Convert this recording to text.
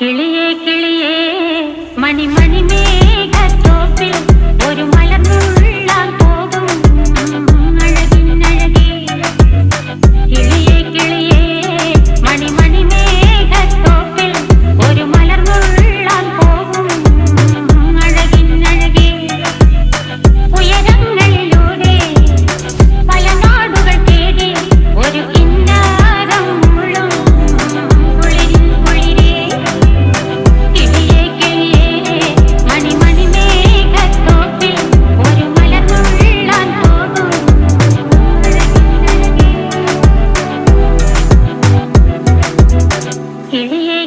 കിളിയേ കിളിയേ മണിമണി മേഘത്തോപ്പിൽ ഒരു മലർന്നുള്ളാൻ പോകും അഴകിനഴകേ. കിളിയേ കിളിയേ മണിമണി മേഘത്തോപ്പിൽ ഒരു മലർന്നുള്ളാൻ പോകും അഴകിനഴകേ. ഉയരങ്ങളിലൂടെ പല നാടുകൾ തേടി ഒരു കിന്നാരം മുള്ളും കുളിരിൻ കുളിരേ. കിളിയേ കിളിയേ മണിമണി മേഘത്തോപ്പിൽ ഒരു മലർന്നുള്ളാൻ പോകും അഴകിനഴകേ. കിളിയേ